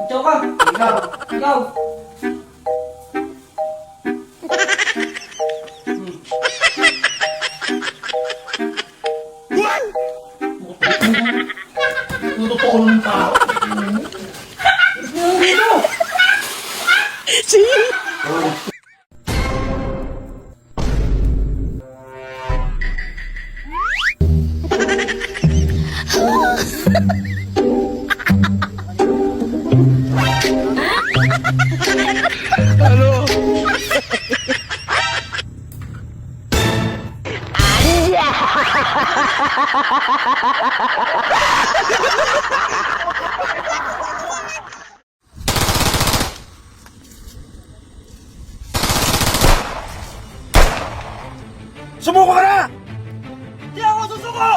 Ikaw ka! Ikaw! Totoo ng tao. Sumuko ka na! Hindi ako susuko!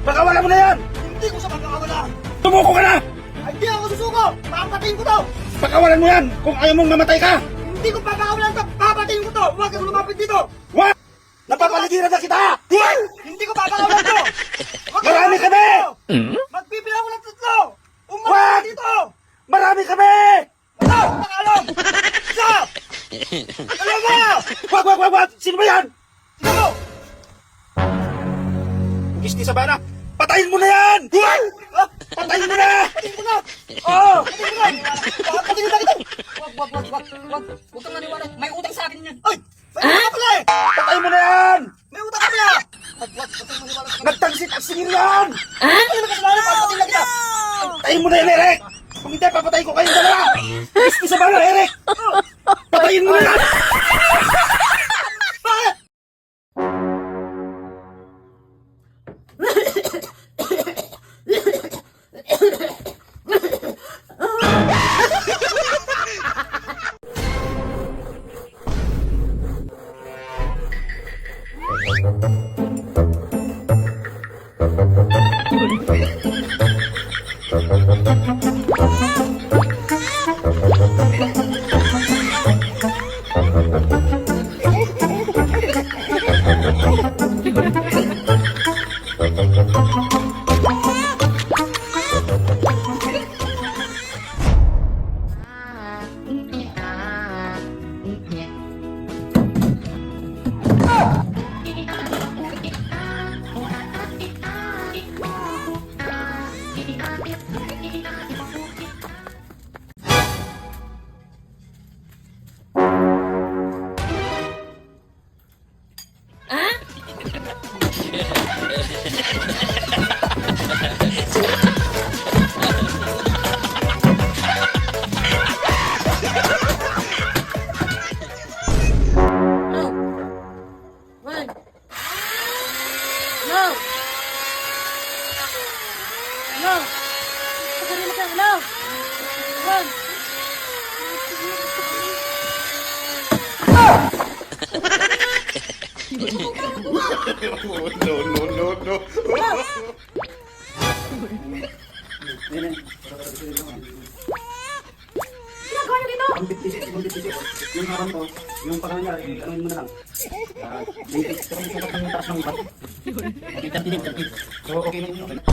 Pagkawala mo na yan! Hindi ko siya magkakawala. Sumuko ka na! Ay, hindi ako susuko. Papatayin ko to. Pagkawalan mo yan kung ayaw mong mamatay ka! Hindi ko papakawalan to. Papatayin ko to. Huwag kang lumapit dito. What? Napapaligiran na kita! Hindi ko papakawalan to. Huwag kang Marami lumapit kami! dito. Magbibilang ko ng tatlo. Umalis What? ka dito. Marami kami! Ito, pakalong. Isa. Dalawa. Wag! Sino ba yan? Ito. Gisti sa bana! Patayin mo na yan! Ah, Patayin mo na! patayin ko na. Oo! Patayin ko na. Patayin na kita. Wag. Huwag kang naniwala. May utang sa akin yan. Ay, may utang ka pala eh. Patayin mo na yan! May utang ka pala. Wag kang naniwala sa akin. Nagtagsit-agsingin yan! Ano na kasalanan? Papatayin na kita. Patayin mo na yan, Eric! Kung hindi, papatayin ko kayong dalawa! Gisti sa bana, Eric! Patayin mo na yan! Bakit? Ginagawa niyo dito? Yung harang ko, yung pagkain niya, ano mo na lang. Pero may sukat yung taas ng iba. So, okay na yun.